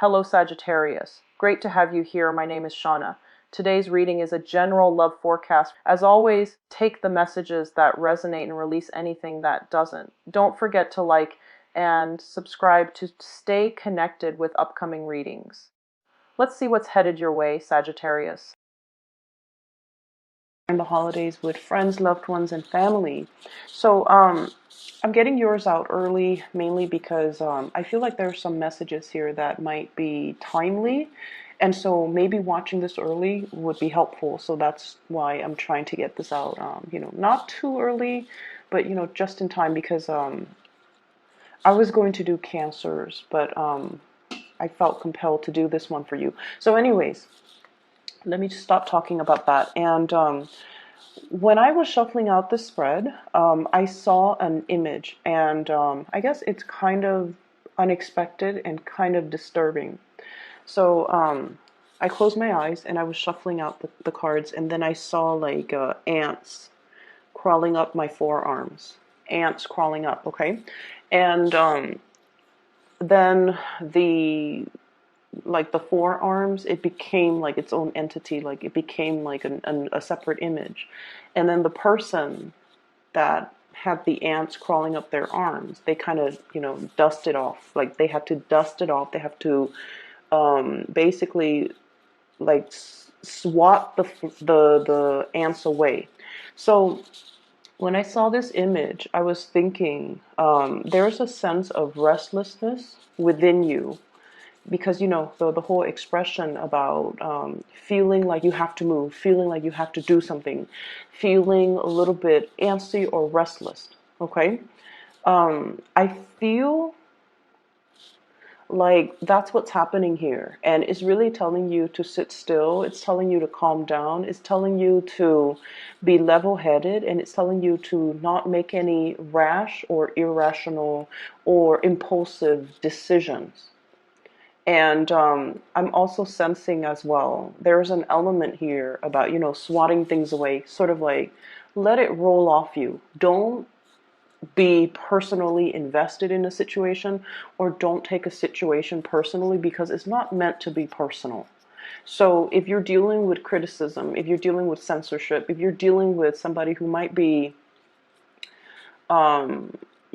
Hello Sagittarius. Great to have you here. My name is Shauna. Today's reading is a general love forecast. As always, take the messages that resonate and release anything that doesn't. Don't forget to like and subscribe to stay connected with upcoming readings. Let's see what's headed your way, Sagittarius. The holidays with friends, loved ones, and family. So I'm getting yours out early mainly because I feel like there are some messages here that might be timely, and so maybe watching this early would be helpful. So that's why I'm trying to get this out, not too early, but just in time, because I was going to do cancers, but I felt compelled to do this one for you. So anyways, let me just stop talking about that. And when I was shuffling out the spread, I saw an image, and I guess it's kind of unexpected and kind of disturbing. So I closed my eyes and I was shuffling out the cards, and then I saw like ants crawling up my forearms. Ants crawling up, okay? And then the forearms, it became like its own entity, like it became like a separate image. And then the person that had the ants crawling up their arms, they kind of dust it off, like they have to dust it off, they have to basically like swat the ants away. So when I saw this image, I was thinking there's a sense of restlessness within you, because the whole expression about feeling like you have to move, feeling like you have to do something, feeling a little bit antsy or restless. Okay, I feel like that's what's happening here, and it's really telling you to sit still. It's telling you to calm down. It's telling you to be level-headed, and it's telling you to not make any rash or irrational or impulsive decisions. And I'm also sensing as well, there's an element here about, swatting things away, sort of like let it roll off you. Don't be personally invested in a situation, or don't take a situation personally, because it's not meant to be personal. So if you're dealing with criticism, if you're dealing with censorship, if you're dealing with somebody who might be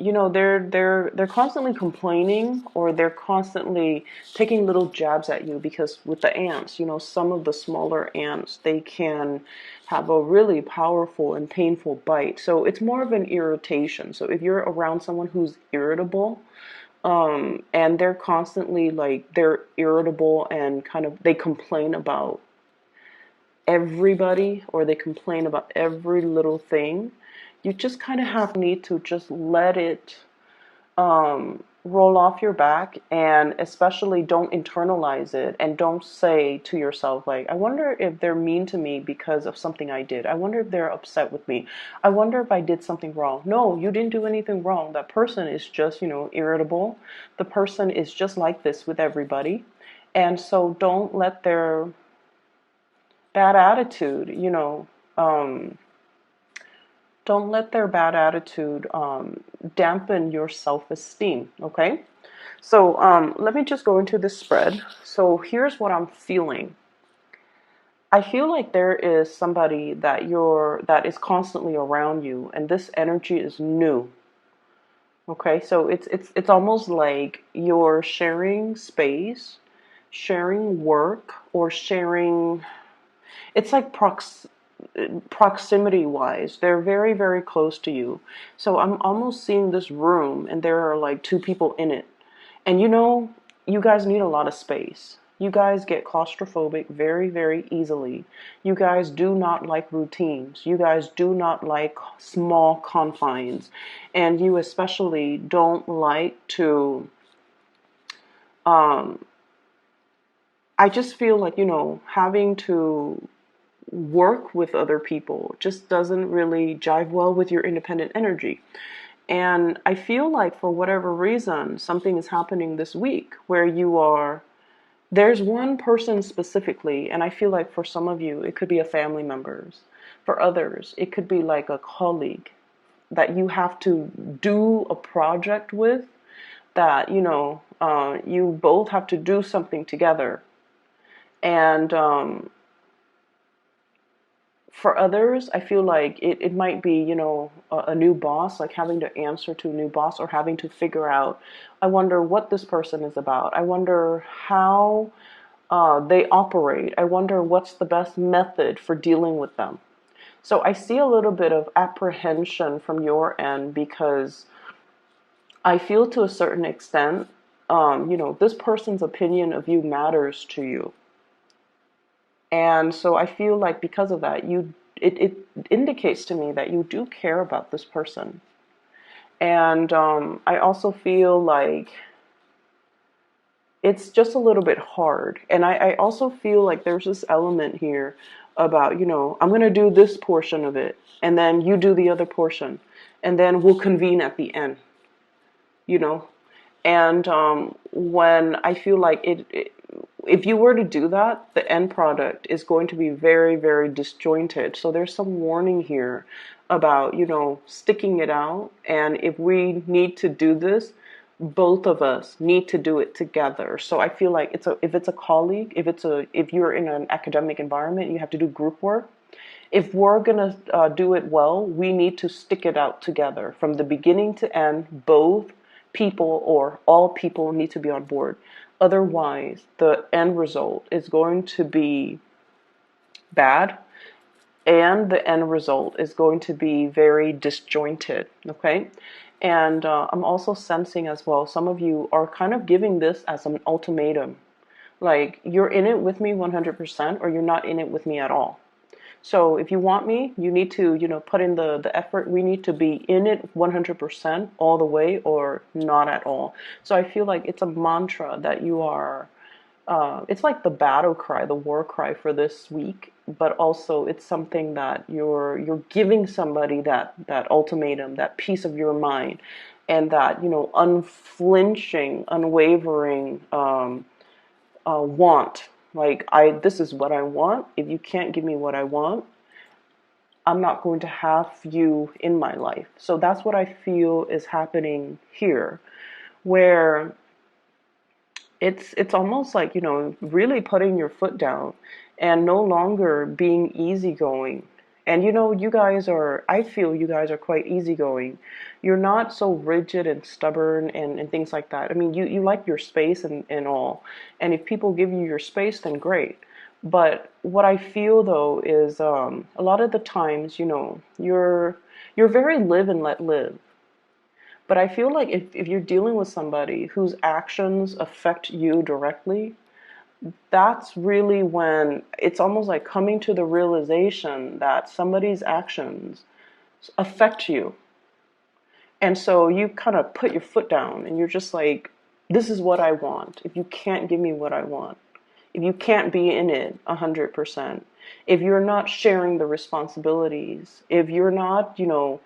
they're constantly complaining, or they're constantly taking little jabs at you, because with the ants, some of the smaller ants, they can have a really powerful and painful bite. So it's more of an irritation. So if you're around someone who's irritable, and they're constantly like, they're irritable and kind of, they complain about everybody, or they complain about every little thing, you just kind of need to just let it roll off your back, and especially don't internalize it, and don't say to yourself like, I wonder if they're mean to me because of something I did. I wonder if they're upset with me. I wonder if I did something wrong. No, you didn't do anything wrong. That person is just, irritable. The person is just like this with everybody. And so don't let their bad attitude, don't let their bad attitude dampen your self-esteem, okay? So let me just go into this spread. So here's what I'm feeling. I feel like there is somebody that is constantly around you, and this energy is new. Okay, so it's almost like you're sharing space, sharing work, or sharing. It's like proximity wise, they're very, very close to you. So I'm almost seeing this room, and there are like two people in it, and you guys need a lot of space. You guys get claustrophobic very, very easily. You guys do not like routines. You guys do not like small confines, and you especially don't like to I just feel like having to work with other people just doesn't really jive well with your independent energy. And I feel like for whatever reason, something is happening this week where there's one person specifically, and I feel like for some of you, it could be a family member's. For others, it could be like a colleague that you have to do a project with, that, you both have to do something together. And for others, I feel like it might be, a new boss, like having to answer to a new boss or having to figure out, I wonder what this person is about. I wonder how they operate. I wonder what's the best method for dealing with them. So I see a little bit of apprehension from your end because I feel to a certain extent, this person's opinion of you matters to you. And so I feel like because of that, it indicates to me that you do care about this person. And I also feel like it's just a little bit hard. And I also feel like there's this element here about, I'm going to do this portion of it, and then you do the other portion, and then we'll convene at the end, you know? And when I feel like if you were to do that, the end product is going to be very, very disjointed. So there's some warning here about, sticking it out. And if we need to do this, both of us need to do it together. So I feel like if it's a colleague, if you're in an academic environment, you have to do group work. If we're gonna do it well, we need to stick it out together from the beginning to end. Both people or all people need to be on board. Otherwise, the end result is going to be bad, and the end result is going to be very disjointed. Okay. And I'm also sensing as well, some of you are kind of giving this as an ultimatum. Like, you're in it with me 100%, or you're not in it with me at all. So if you want me, you need to, put in the effort. We need to be in it 100% all the way, or not at all. So I feel like it's a mantra that you are, it's like the battle cry, the war cry for this week, but also it's something that you're giving somebody that ultimatum, that piece of your mind, and that, unflinching, unwavering want. Like, this is what I want. If you can't give me what I want, I'm not going to have you in my life. So that's what I feel is happening here, where it's almost like, really putting your foot down and no longer being easygoing. And I feel you guys are quite easygoing. You're not so rigid and stubborn and things like that. I mean, you like your space and all. And if people give you your space, then great. But what I feel though is a lot of the times, you're very live and let live. But I feel like if you're dealing with somebody whose actions affect you directly, that's really when it's almost like coming to the realization that somebody's actions affect you. And so you kind of put your foot down and you're just like, this is what I want. If you can't give me what I want, if you can't be in it 100%, if you're not sharing the responsibilities, if you're not, if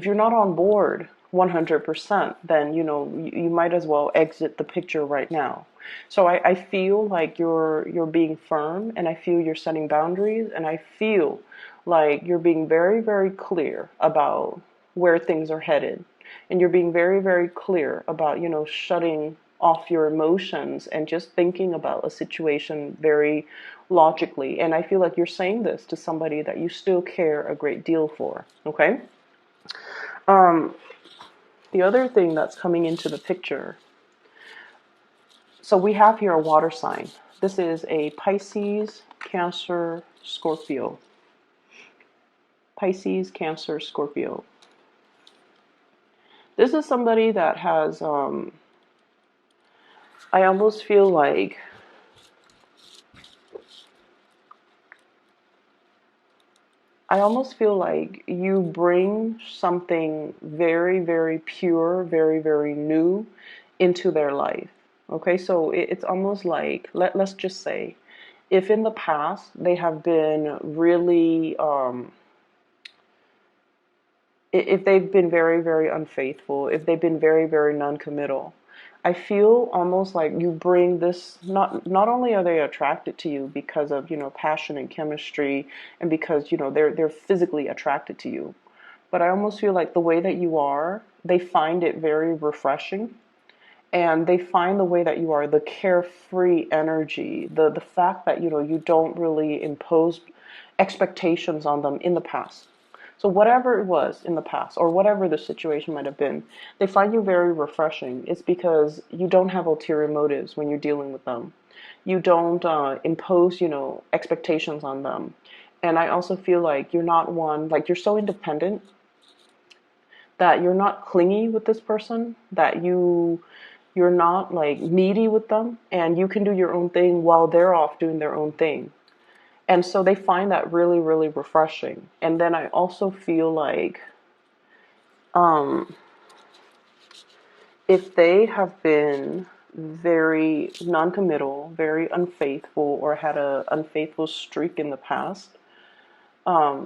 you're not on board 100%, then, you might as well exit the picture right now. So I feel like you're being firm, and I feel you're setting boundaries, and I feel like you're being very, very clear about where things are headed. And you're being very, very clear about, shutting off your emotions and just thinking about a situation very logically. And I feel like you're saying this to somebody that you still care a great deal for. Okay? Um, the other thing that's coming into the picture, so we have here a water sign. This is a Pisces, Cancer, Scorpio. Pisces, Cancer, Scorpio. This is somebody that has, I almost feel like, you bring something very, very pure, very, very new into their life. Okay, so it's almost like, let's just say, if in the past they have been really, if they've been very, very unfaithful, if they've been very, very non-committal, I feel almost like you bring this, not only are they attracted to you because of, passion and chemistry, and because, they're physically attracted to you, but I almost feel like the way that you are, they find it very refreshing. and they find the way that you are, the carefree energy, the fact that, you don't really impose expectations on them in the past. So whatever it was in the past, or whatever the situation might have been, they find you very refreshing. It's because you don't have ulterior motives when you're dealing with them. You don't impose, expectations on them. And I also feel like you're not one, like you're so independent that you're not clingy with this person, that you're not like needy with them, and you can do your own thing while they're off doing their own thing. And so they find that really, really refreshing. And then I also feel like um, if they have been very non-committal, very unfaithful, or had a unfaithful streak in the past,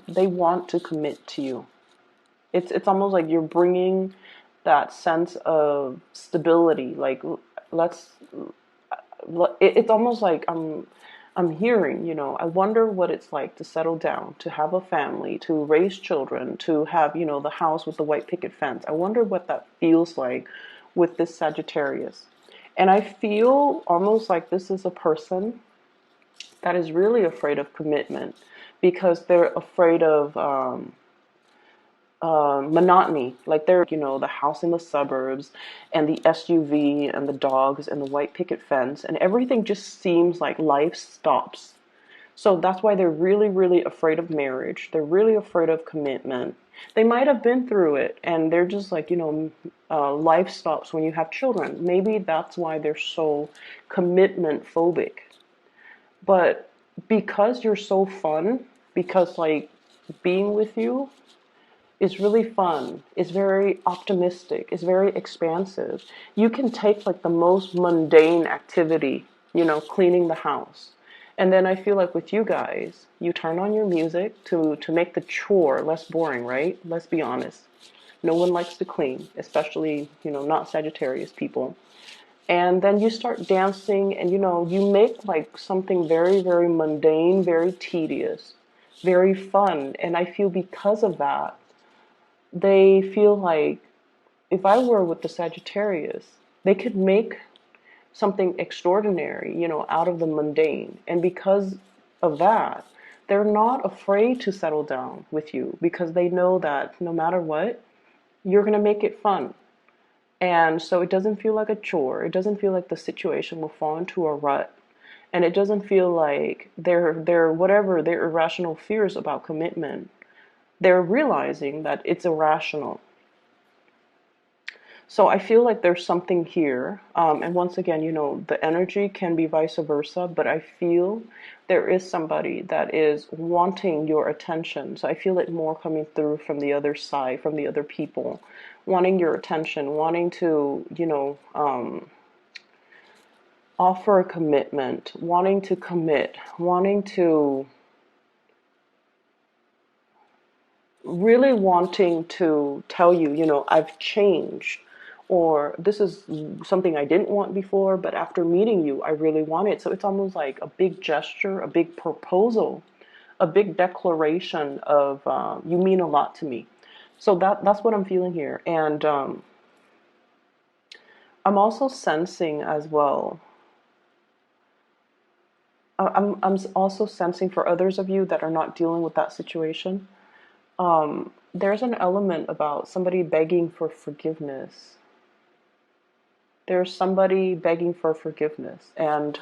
they want to commit to you. It's almost like you're bringing that sense of stability. Like let's. It's almost like I'm hearing. I wonder what it's like to settle down, to have a family, to raise children, to have the house with the white picket fence. I wonder what that feels like with this Sagittarius. And I feel almost like this is a person that is really afraid of commitment because they're afraid of monotony. Like they're, the house in the suburbs and the SUV and the dogs and the white picket fence, and everything just seems like life stops. So that's why they're really, really afraid of marriage. They're really afraid of commitment. They might have been through it and they're just like, life stops when you have children. Maybe that's why they're so commitment phobic. But because you're so fun, because like being with you, it's really fun. It's very optimistic. It's very expansive. You can take like the most mundane activity, cleaning the house. And then I feel like with you guys, you turn on your music to make the chore less boring, right? Let's be honest. No one likes to clean, especially, not Sagittarius people. And then you start dancing and, you make like something very, very mundane, very tedious, very fun. And I feel because of that, they feel like if I were with the Sagittarius, they could make something extraordinary, out of the mundane. And because of that, they're not afraid to settle down with you because they know that no matter what, you're going to make it fun. And so it doesn't feel like a chore. It doesn't feel like the situation will fall into a rut. And it doesn't feel like their whatever their irrational fears about commitment, they're realizing that it's irrational. So I feel like there's something here. And once again, the energy can be vice versa, but I feel there is somebody that is wanting your attention. So I feel it more coming through from the other side, from the other people, wanting your attention, wanting to, offer a commitment, wanting to commit, wanting to really wanting to tell you, I've changed, or this is something I didn't want before, but after meeting you, I really want it. So it's almost like a big gesture, a big proposal, a big declaration of you mean a lot to me. So that's what I'm feeling here. And I'm also sensing as well. I'm also sensing for others of you that are not dealing with that situation. There's an element about somebody begging for forgiveness. There's somebody begging for forgiveness. And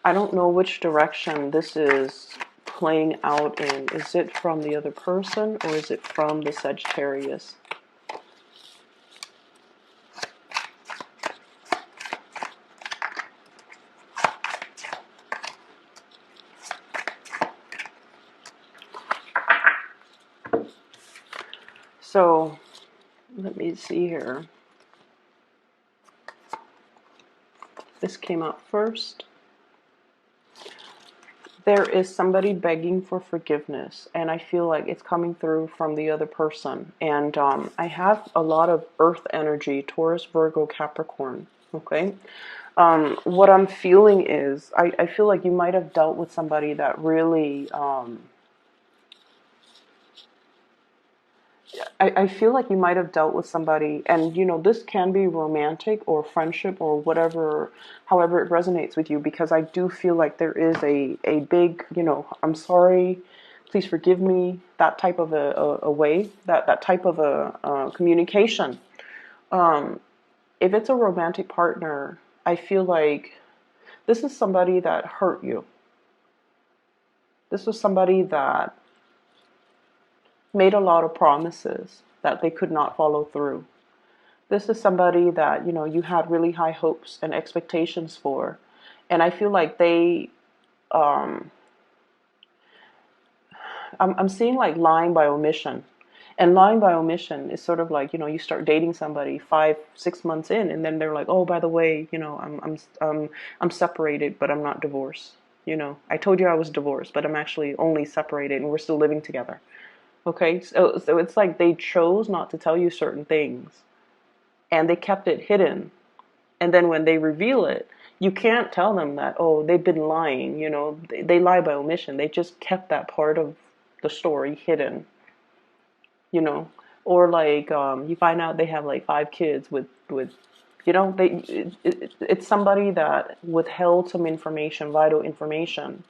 I don't know which direction this is playing out in. Is it from the other person or is it from the Sagittarius? So let me see here. This came out first. There is somebody begging for forgiveness, and I feel like it's coming through from the other person. And I have a lot of earth energy, Taurus, Virgo, Capricorn. Okay. What I'm feeling is, I feel like you might have dealt with somebody that really, I feel like you might have dealt with somebody, and this can be romantic or friendship or whatever, however it resonates with you, because I do feel like there is a big, I'm sorry, please forgive me, that type of a way, that type of a communication. If it's a romantic partner, I feel like this is somebody that hurt you. This was somebody that made a lot of promises that they could not follow through. This is somebody that, you had really high hopes and expectations for. And I feel like um, I'm seeing like lying by omission. And lying by omission is sort of like, you start dating somebody 5, 6 months in, and then they're like, oh, by the way, I'm separated, but I'm not divorced. I told you I was divorced, but I'm actually only separated, and we're still living together. Okay, so it's like they chose not to tell you certain things, and they kept it hidden. And then when they reveal it, you can't tell them that, oh, they've been lying. They lie by omission. They just kept that part of the story hidden. you know, or like you find out they have like 5 kids with it's somebody that withheld some information, vital information.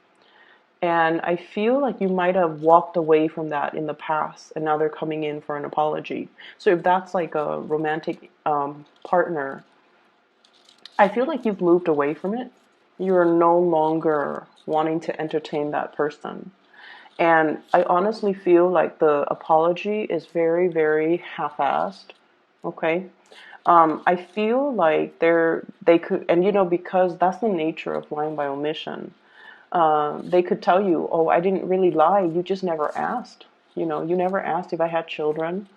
And I feel like you might have walked away from that in the past, and now they're coming in for an apology. So if that's like a romantic partner, I feel like you've moved away from it. You're no longer wanting to entertain that person. And I honestly feel like the apology is very, very half-assed. Okay. I feel like they could, and because that's the nature of lying by omission. They could tell you, oh, I didn't really lie. You just never asked. You never asked if I had children.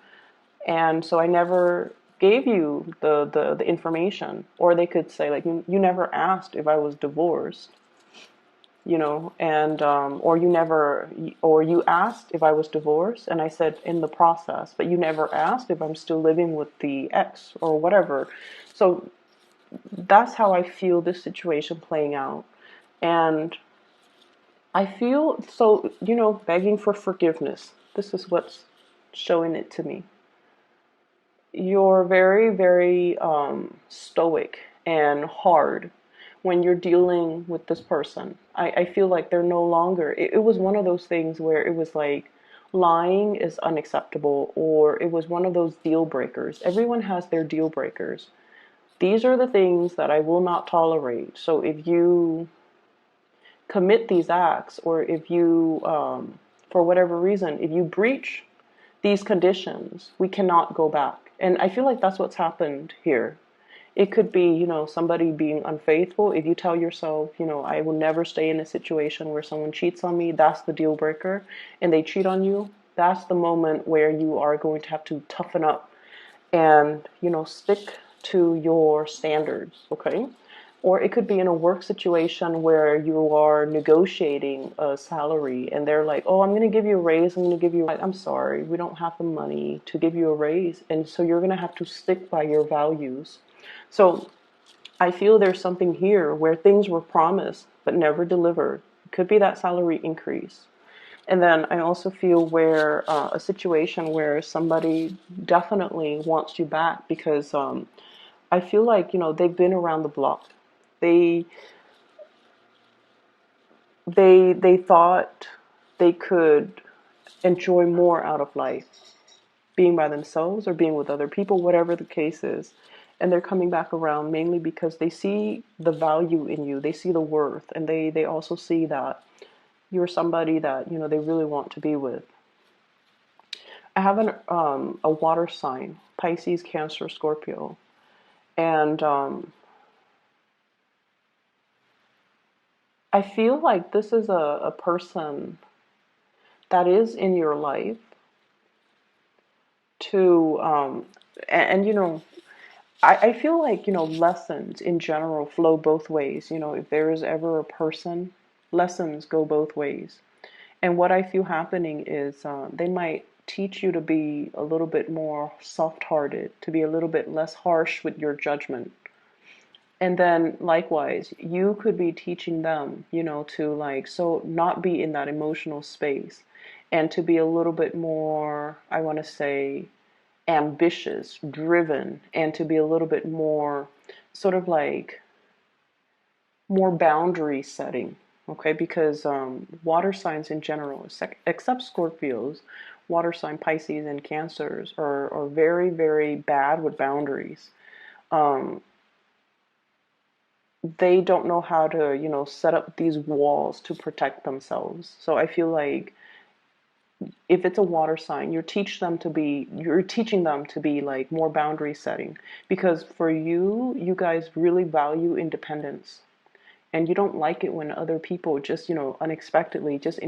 And so I never gave you the information. Or they could say, like, you never asked if I was divorced. And or you never, or you asked if I was divorced, and I said in the process, but you never asked if I'm still living with the ex or whatever. So that's how I feel this situation playing out. And I feel so, begging for forgiveness. This is what's showing it to me. You're very, very stoic and hard when you're dealing with this person. I feel like they're no longer, it was one of those things where it was like lying is unacceptable, or it was one of those deal breakers. Everyone has their deal breakers. These are the things that I will not tolerate. So if you commit these acts, or if you, for whatever reason, if you breach these conditions, we cannot go back. And I feel like that's what's happened here. It could be, somebody being unfaithful. If you tell yourself, I will never stay in a situation where someone cheats on me, that's the deal breaker, and they cheat on you, that's the moment where you are going to have to toughen up and, stick to your standards, okay? Or it could be in a work situation where you are negotiating a salary, and they're like, oh, I'm going to give you a raise. I'm going to give you, I'm sorry, we don't have the money to give you a raise. And so you're going to have to stick by your values. So I feel there's something here where things were promised but never delivered. It could be that salary increase. And then I also feel where a situation where somebody definitely wants you back because I feel like, they've been around the block. They they thought they could enjoy more out of life, being by themselves or being with other people, whatever the case is. And they're coming back around mainly because they see the value in you, they see the worth, and they also see that you're somebody that they really want to be with. I have a water sign, Pisces, Cancer, Scorpio, and I feel like this is a person that is in your life to, and I feel like, lessons in general flow both ways. If there is ever a person, lessons go both ways. And what I feel happening is they might teach you to be a little bit more soft-hearted, to be a little bit less harsh with your judgment. And then likewise, you could be teaching them, to like, so not be in that emotional space and to be a little bit more, I want to say, ambitious, driven, and to be a little bit more sort of like more boundary setting. Okay, because water signs in general, except Scorpios, water sign Pisces and Cancers are very, very bad with boundaries. Um, they don't know how to, set up these walls to protect themselves. So I feel like if it's a water sign, you're teaching them to be like more boundary setting, because for you guys really value independence, and you don't like it when other people just, unexpectedly just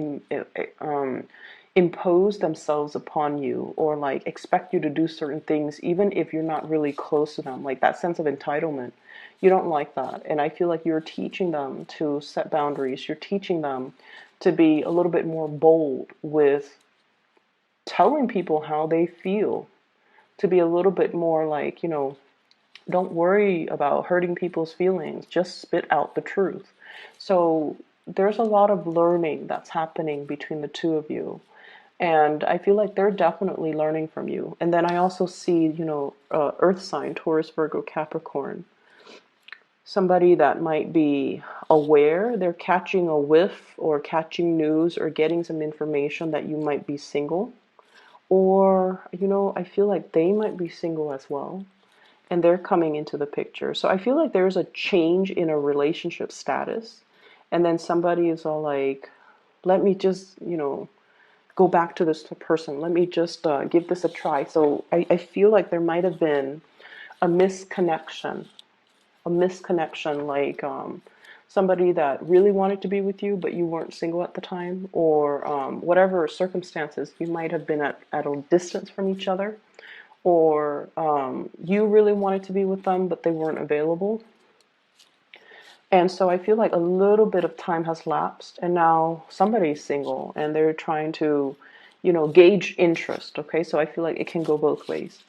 impose themselves upon you, or like expect you to do certain things even if you're not really close to them, like that sense of entitlement. You don't like that, and I feel like you're teaching them to set boundaries. You're teaching them to be a little bit more bold with telling people how they feel, to be a little bit more like, don't worry about hurting people's feelings, just spit out the truth. So there's a lot of learning that's happening between the two of you. And I feel like they're definitely learning from you. And then I also see, earth sign, Taurus, Virgo, Capricorn. Somebody that might be aware, they're catching a whiff or catching news or getting some information that you might be single. Or, I feel like they might be single as well, and they're coming into the picture. So I feel like there's a change in a relationship status. And then somebody is all like, let me just, go back to this person. Let me just give this a try. So I feel like there might have been a misconnection, like somebody that really wanted to be with you, but you weren't single at the time, or whatever circumstances, you might have been at a distance from each other, or you really wanted to be with them, but they weren't available. And so I feel like a little bit of time has lapsed, and now somebody's single, and they're trying to, gauge interest. Okay, so I feel like it can go both ways.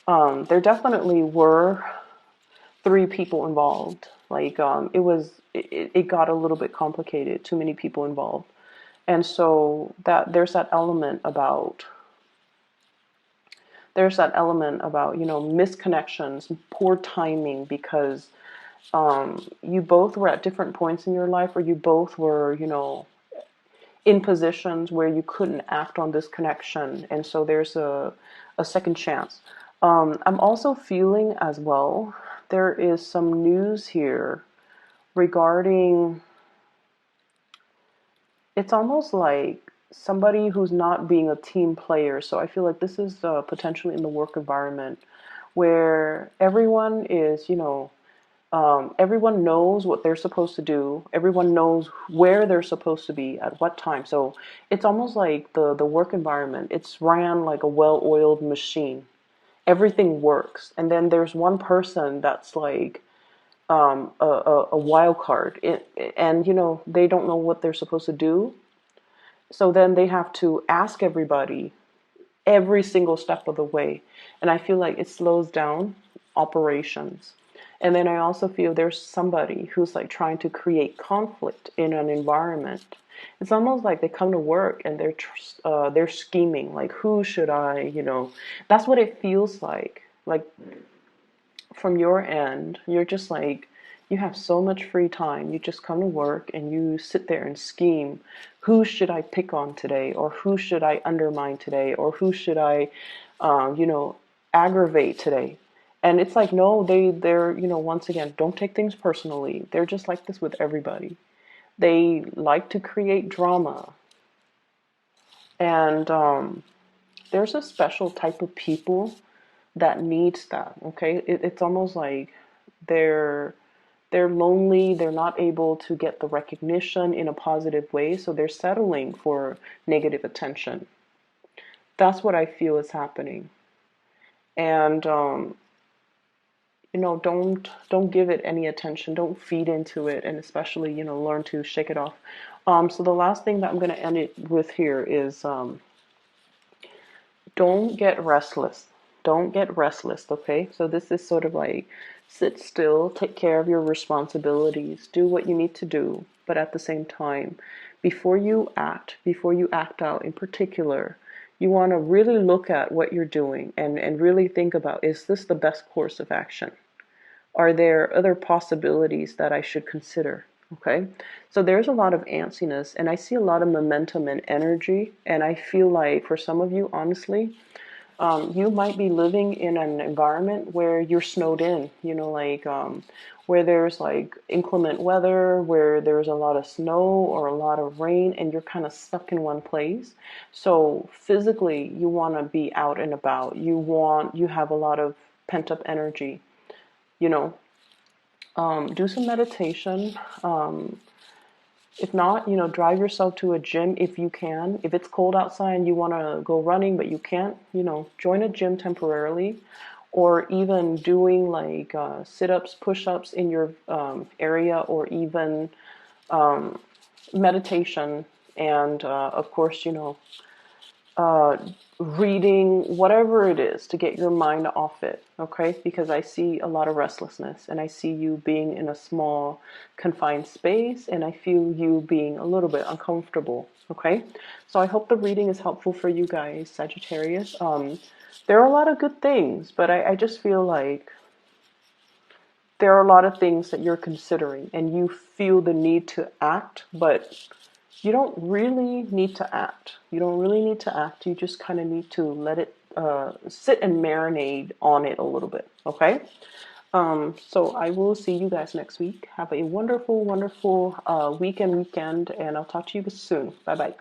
There definitely were three people involved. Like it got a little bit complicated. Too many people involved, and so there's that element about misconnections, poor timing, because you both were at different points in your life, or you both were, in positions where you couldn't act on this connection, and so there's a second chance. I'm also feeling as well, there is some news here regarding, it's almost like somebody who's not being a team player. So I feel like this is potentially in the work environment where everyone is, everyone knows what they're supposed to do. Everyone knows where they're supposed to be at what time. So it's almost like the work environment, it's ran like a well-oiled machine. Everything works. And then there's one person that's like a wild card. And, they don't know what they're supposed to do. So then they have to ask everybody every single step of the way. And I feel like it slows down operations. And then I also feel there's somebody who's like trying to create conflict in an environment. It's almost like they come to work and they're scheming, like, who should I, that's what it feels like. Like from your end, you're just like, you have so much free time. You just come to work and you sit there and scheme. Who should I pick on today? Or who should I undermine today? Or who should I, aggravate today? And it's like, no, they're, once again, don't take things personally. They're just like this with everybody. They like to create drama. And there's a special type of people that needs that, okay? It's almost like they're lonely, they're not able to get the recognition in a positive way, so they're settling for negative attention. That's what I feel is happening. And don't give it any attention. Don't feed into it, and especially, learn to shake it off. So the last thing that I'm going to end it with here is don't get restless. Don't get restless, okay? So this is sort of like, sit still, take care of your responsibilities, do what you need to do, but at the same time, before you act out in particular, You want to really look at what you're doing and really think about, is this the best course of action? Are there other possibilities that I should consider? Okay, so there's a lot of antsiness, and I see a lot of momentum and energy, and I feel like for some of you, honestly, you might be living in an environment where you're snowed in, like where there's like inclement weather, where there's a lot of snow or a lot of rain, and you're kind of stuck in one place. So physically, you want to be out and about. You have a lot of pent up energy, you know. Do some meditation. If not, drive yourself to a gym if you can. If it's cold outside and you want to go running but you can't, join a gym temporarily, or even doing like sit-ups, push-ups in your area, or even meditation, and of course, uh, reading, whatever it is to get your mind off it, okay? Because I see a lot of restlessness, and I see you being in a small, confined space, and I feel you being a little bit uncomfortable, okay? So I hope the reading is helpful for you guys, Sagittarius. There are a lot of good things, but I just feel like there are a lot of things that you're considering, and you feel the need to act, but you don't really need to act. You don't really need to act. You just kind of need to let it sit and marinate on it a little bit, okay? So I will see you guys next week. Have a wonderful, wonderful weekend, and I'll talk to you soon. Bye-bye.